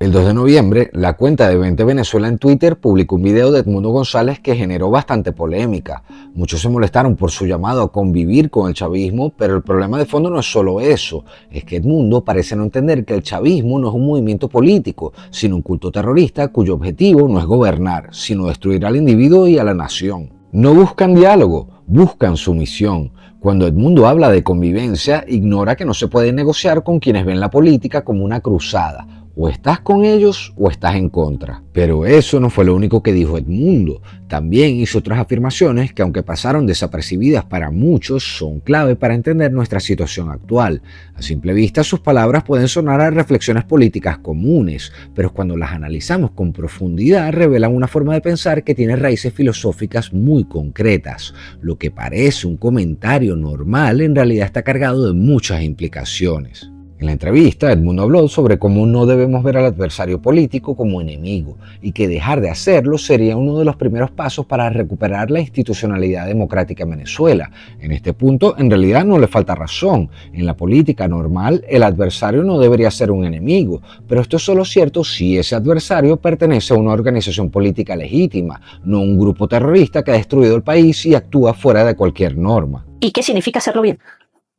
El 2 de noviembre, la cuenta de 20 Venezuela en Twitter publicó un video de Edmundo González que generó bastante polémica. Muchos se molestaron por su llamado a convivir con el chavismo, pero el problema de fondo no es solo eso, es que Edmundo parece no entender que el chavismo no es un movimiento político, sino un culto terrorista cuyo objetivo no es gobernar, sino destruir al individuo y a la nación. No buscan diálogo, buscan sumisión. Cuando Edmundo habla de convivencia, ignora que no se puede negociar con quienes ven la política como una cruzada. O estás con ellos o estás en contra. Pero eso no fue lo único que dijo Edmundo. También hizo otras afirmaciones que, aunque pasaron desapercibidas para muchos, son clave para entender nuestra situación actual. A simple vista, sus palabras pueden sonar a reflexiones políticas comunes, pero cuando las analizamos con profundidad revelan una forma de pensar que tiene raíces filosóficas muy concretas. Lo que parece un comentario normal en realidad está cargado de muchas implicaciones. En la entrevista, Edmundo habló sobre cómo no debemos ver al adversario político como enemigo y que dejar de hacerlo sería uno de los primeros pasos para recuperar la institucionalidad democrática en Venezuela. En este punto, en realidad no le falta razón. En la política normal, el adversario no debería ser un enemigo, pero esto es solo cierto si ese adversario pertenece a una organización política legítima, no a un grupo terrorista que ha destruido el país y actúa fuera de cualquier norma. ¿Y qué significa hacerlo bien?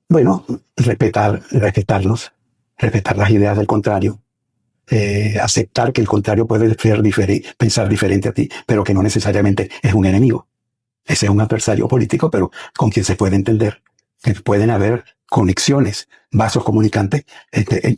Bueno, respetarnos, respetar las ideas del contrario, aceptar que el contrario puede pensar diferente a ti, pero que no necesariamente es un enemigo. Ese es un adversario político, pero con quien se puede entender, que pueden haber conexiones, vasos comunicantes,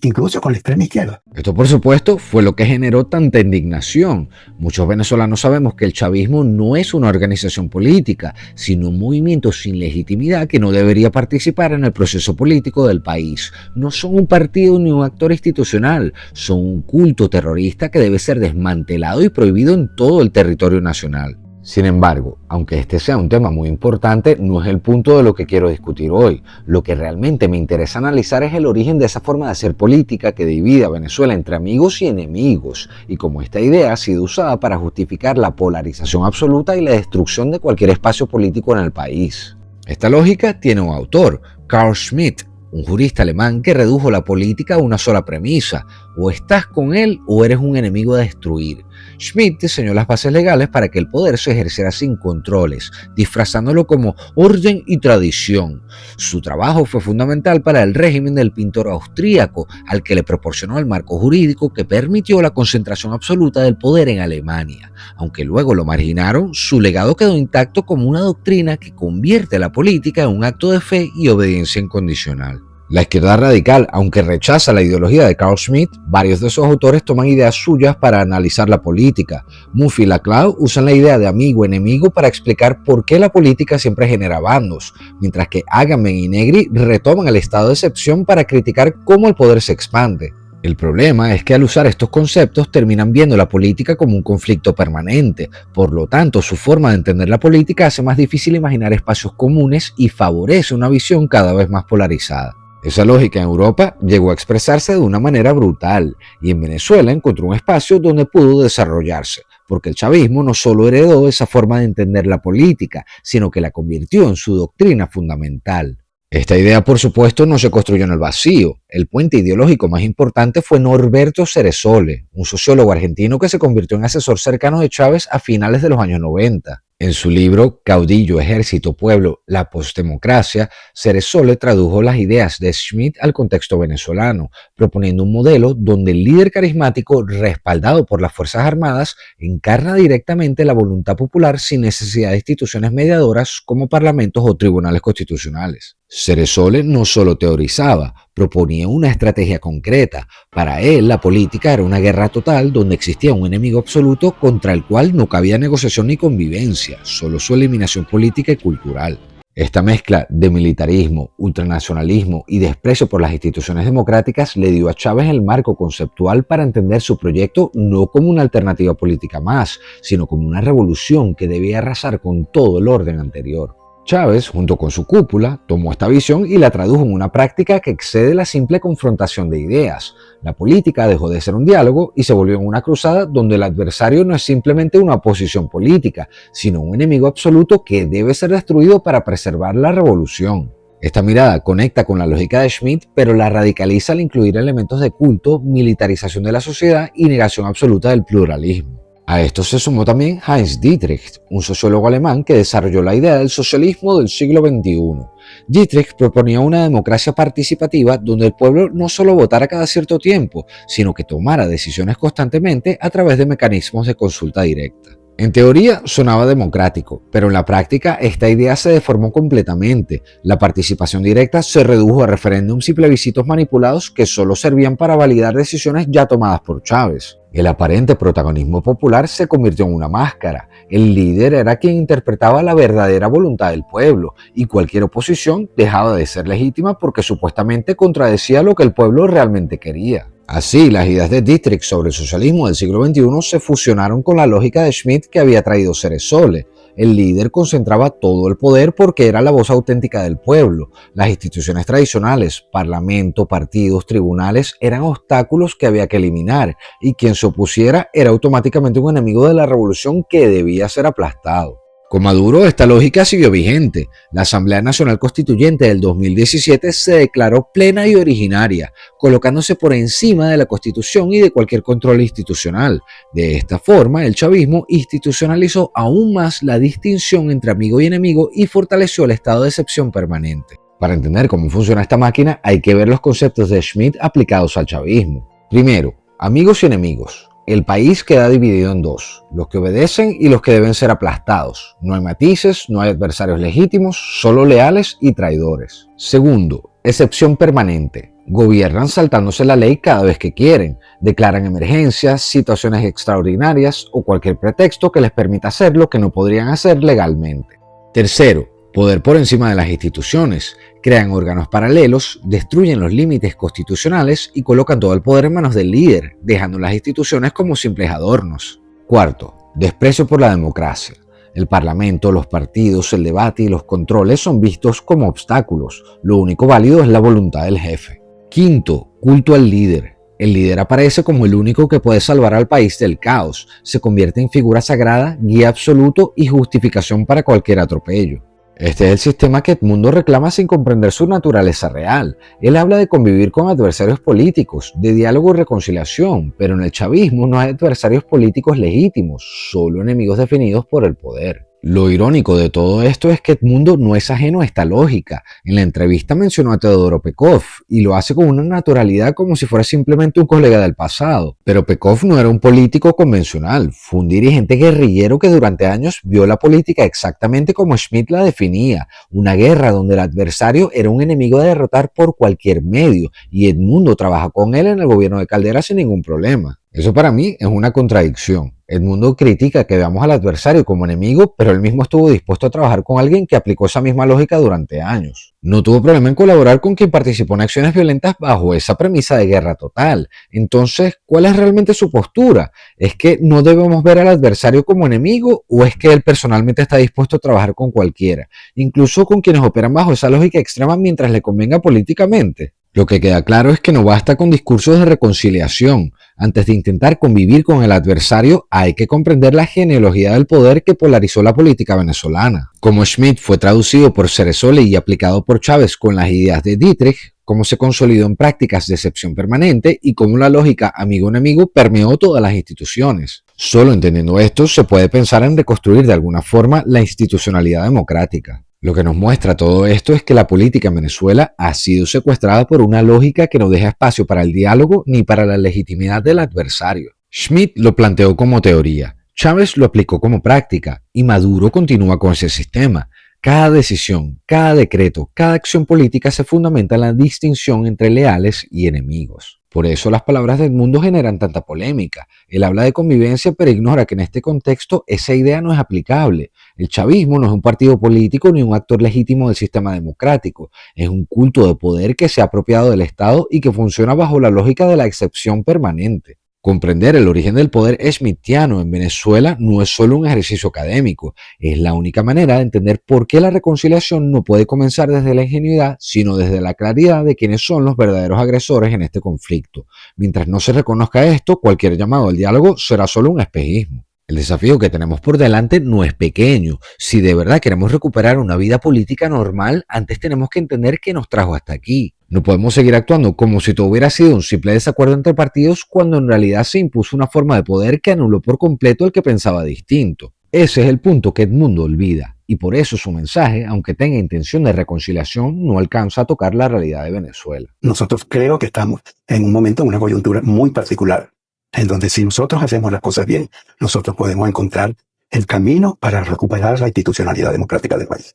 incluso con la extrema izquierda. Esto, por supuesto, fue lo que generó tanta indignación. Muchos venezolanos sabemos que el chavismo no es una organización política, sino un movimiento sin legitimidad que no debería participar en el proceso político del país. No son un partido ni un actor institucional, son un culto terrorista que debe ser desmantelado y prohibido en todo el territorio nacional. Sin embargo, aunque este sea un tema muy importante, no es el punto de lo que quiero discutir hoy. Lo que realmente me interesa analizar es el origen de esa forma de hacer política que divide a Venezuela entre amigos y enemigos, y cómo esta idea ha sido usada para justificar la polarización absoluta y la destrucción de cualquier espacio político en el país. Esta lógica tiene un autor, Carl Schmitt, un jurista alemán que redujo la política a una sola premisa: o estás con él o eres un enemigo a destruir. Schmitt diseñó las bases legales para que el poder se ejerciera sin controles, disfrazándolo como orden y tradición. Su trabajo fue fundamental para el régimen del pintor austríaco, al que le proporcionó el marco jurídico que permitió la concentración absoluta del poder en Alemania. Aunque luego lo marginaron, su legado quedó intacto como una doctrina que convierte la política en un acto de fe y obediencia incondicional. La izquierda radical, aunque rechaza la ideología de Carl Schmitt, varios de sus autores toman ideas suyas para analizar la política. Mouffe y Laclau usan la idea de amigo-enemigo para explicar por qué la política siempre genera bandos, mientras que Agamben y Negri retoman el estado de excepción para criticar cómo el poder se expande. El problema es que al usar estos conceptos terminan viendo la política como un conflicto permanente. Por lo tanto, su forma de entender la política hace más difícil imaginar espacios comunes y favorece una visión cada vez más polarizada. Esa lógica en Europa llegó a expresarse de una manera brutal y en Venezuela encontró un espacio donde pudo desarrollarse, porque el chavismo no solo heredó esa forma de entender la política, sino que la convirtió en su doctrina fundamental. Esta idea, por supuesto, no se construyó en el vacío. El puente ideológico más importante fue Norberto Ceresole, un sociólogo argentino que se convirtió en asesor cercano de Chávez a finales de los años 90. En su libro Caudillo, Ejército, Pueblo, la postdemocracia, Ceresole tradujo las ideas de Schmitt al contexto venezolano, proponiendo un modelo donde el líder carismático, respaldado por las Fuerzas Armadas, encarna directamente la voluntad popular sin necesidad de instituciones mediadoras como parlamentos o tribunales constitucionales. Ceresole no solo teorizaba, proponía una estrategia concreta. Para él, la política era una guerra total donde existía un enemigo absoluto contra el cual no cabía negociación ni convivencia, solo su eliminación política y cultural. Esta mezcla de militarismo, ultranacionalismo y desprecio por las instituciones democráticas le dio a Chávez el marco conceptual para entender su proyecto no como una alternativa política más, sino como una revolución que debía arrasar con todo el orden anterior. Chávez, junto con su cúpula, tomó esta visión y la tradujo en una práctica que excede la simple confrontación de ideas. La política dejó de ser un diálogo y se volvió en una cruzada donde el adversario no es simplemente una oposición política, sino un enemigo absoluto que debe ser destruido para preservar la revolución. Esta mirada conecta con la lógica de Schmitt, pero la radicaliza al incluir elementos de culto, militarización de la sociedad y negación absoluta del pluralismo. A esto se sumó también Heinz Dietrich, un sociólogo alemán que desarrolló la idea del socialismo del siglo XXI. Dietrich proponía una democracia participativa donde el pueblo no solo votara cada cierto tiempo, sino que tomara decisiones constantemente a través de mecanismos de consulta directa. En teoría sonaba democrático, pero en la práctica esta idea se deformó completamente. La participación directa se redujo a referéndums y plebiscitos manipulados que solo servían para validar decisiones ya tomadas por Chávez. El aparente protagonismo popular se convirtió en una máscara. El líder era quien interpretaba la verdadera voluntad del pueblo y cualquier oposición dejaba de ser legítima porque supuestamente contradecía lo que el pueblo realmente quería. Así, las ideas de Dietrich sobre el socialismo del siglo XXI se fusionaron con la lógica de Schmitt que había traído Ceresole. El líder concentraba todo el poder porque era la voz auténtica del pueblo. Las instituciones tradicionales, parlamento, partidos, tribunales, eran obstáculos que había que eliminar y quien se opusiera era automáticamente un enemigo de la revolución que debía ser aplastado. Con Maduro esta lógica siguió vigente. La Asamblea Nacional Constituyente del 2017 se declaró plena y originaria, colocándose por encima de la Constitución y de cualquier control institucional. De esta forma, el chavismo institucionalizó aún más la distinción entre amigo y enemigo y fortaleció el estado de excepción permanente. Para entender cómo funciona esta máquina, hay que ver los conceptos de Schmitt aplicados al chavismo. Primero, amigos y enemigos. El país queda dividido en dos, los que obedecen y los que deben ser aplastados. No hay matices, no hay adversarios legítimos, solo leales y traidores. Segundo, excepción permanente. Gobiernan saltándose la ley cada vez que quieren, declaran emergencias, situaciones extraordinarias o cualquier pretexto que les permita hacer lo que no podrían hacer legalmente. Tercero, poder por encima de las instituciones, crean órganos paralelos, destruyen los límites constitucionales y colocan todo el poder en manos del líder, dejando las instituciones como simples adornos. Cuarto, desprecio por la democracia. El parlamento, los partidos, el debate y los controles son vistos como obstáculos. Lo único válido es la voluntad del jefe. Quinto, culto al líder. El líder aparece como el único que puede salvar al país del caos. Se convierte en figura sagrada, guía absoluto y justificación para cualquier atropello. Este es el sistema que Edmundo reclama sin comprender su naturaleza real. Él habla de convivir con adversarios políticos, de diálogo y reconciliación, pero en el chavismo no hay adversarios políticos legítimos, solo enemigos definidos por el poder. Lo irónico de todo esto es que Edmundo no es ajeno a esta lógica. En la entrevista mencionó a Teodoro Pekov y lo hace con una naturalidad como si fuera simplemente un colega del pasado. Pero Pekov no era un político convencional, fue un dirigente guerrillero que durante años vio la política exactamente como Schmitt la definía, una guerra donde el adversario era un enemigo a derrotar por cualquier medio y Edmundo trabajó con él en el gobierno de Caldera sin ningún problema. Eso para mí es una contradicción. Edmundo critica que veamos al adversario como enemigo, pero él mismo estuvo dispuesto a trabajar con alguien que aplicó esa misma lógica durante años. No tuvo problema en colaborar con quien participó en acciones violentas bajo esa premisa de guerra total. Entonces, ¿cuál es realmente su postura? ¿Es que no debemos ver al adversario como enemigo o es que él personalmente está dispuesto a trabajar con cualquiera, incluso con quienes operan bajo esa lógica extrema mientras le convenga políticamente? Lo que queda claro es que no basta con discursos de reconciliación. Antes de intentar convivir con el adversario, hay que comprender la genealogía del poder que polarizó la política venezolana. Como Schmitt fue traducido por Ceresole y aplicado por Chávez con las ideas de Dietrich, cómo se consolidó en prácticas de excepción permanente y cómo la lógica amigo-enemigo permeó todas las instituciones. Solo entendiendo esto se puede pensar en reconstruir de alguna forma la institucionalidad democrática. Lo que nos muestra todo esto es que la política en Venezuela ha sido secuestrada por una lógica que no deja espacio para el diálogo ni para la legitimidad del adversario. Schmitt lo planteó como teoría, Chávez lo aplicó como práctica y Maduro continúa con ese sistema. Cada decisión, cada decreto, cada acción política se fundamenta en la distinción entre leales y enemigos. Por eso las palabras de Edmundo generan tanta polémica. Él habla de convivencia pero ignora que en este contexto esa idea no es aplicable. El chavismo no es un partido político ni un actor legítimo del sistema democrático. Es un culto de poder que se ha apropiado del Estado y que funciona bajo la lógica de la excepción permanente. Comprender el origen del poder schmittiano en Venezuela no es solo un ejercicio académico, es la única manera de entender por qué la reconciliación no puede comenzar desde la ingenuidad, sino desde la claridad de quiénes son los verdaderos agresores en este conflicto. Mientras no se reconozca esto, cualquier llamado al diálogo será solo un espejismo. El desafío que tenemos por delante no es pequeño. Si de verdad queremos recuperar una vida política normal, antes tenemos que entender qué nos trajo hasta aquí. No podemos seguir actuando como si todo hubiera sido un simple desacuerdo entre partidos cuando en realidad se impuso una forma de poder que anuló por completo al que pensaba distinto. Ese es el punto que Edmundo olvida, y por eso su mensaje, aunque tenga intención de reconciliación, no alcanza a tocar la realidad de Venezuela. Nosotros creo que estamos en un momento, en una coyuntura muy particular, en donde si nosotros hacemos las cosas bien, nosotros podemos encontrar el camino para recuperar la institucionalidad democrática del país.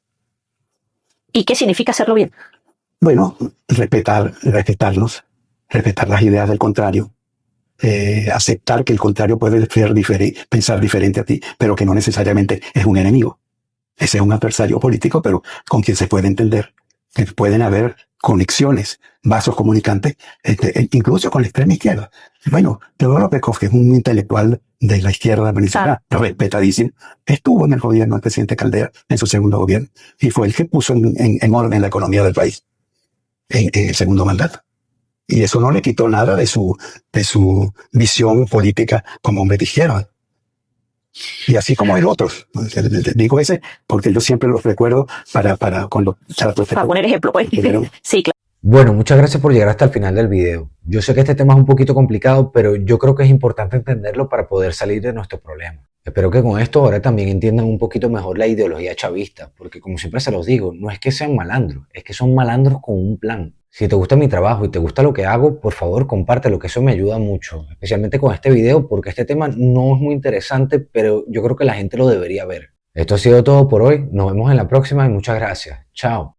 ¿Y qué significa hacerlo bien? Bueno, respetarnos, respetar las ideas del contrario, aceptar que el contrario puede pensar diferente a ti, pero que no necesariamente es un enemigo. Ese es un adversario político, pero con quien se puede entender, que pueden haber conexiones, vasos comunicantes, incluso con la extrema izquierda. Bueno, Teodoro Pekov, que es un intelectual de la izquierda venezolana, respetadísimo, estuvo en el gobierno del presidente Caldera, en su segundo gobierno, y fue el que puso en orden la economía del país en el segundo mandato. Y eso no le quitó nada de su visión política como hombre de izquierda. Y así como hay otros. Digo ese porque yo siempre los recuerdo para cuando trato Para poner ejemplo, pues. Sí, claro. Bueno, muchas gracias por llegar hasta el final del video. Yo sé que este tema es un poquito complicado, pero yo creo que es importante entenderlo para poder salir de nuestro problema. Espero que con esto ahora también entiendan un poquito mejor la ideología chavista, porque como siempre se los digo, no es que sean malandros, es que son malandros con un plan. Si te gusta mi trabajo y te gusta lo que hago, por favor compártelo, que eso me ayuda mucho, especialmente con este video, porque este tema no es muy interesante, pero yo creo que la gente lo debería ver. Esto ha sido todo por hoy, nos vemos en la próxima y muchas gracias. Chao.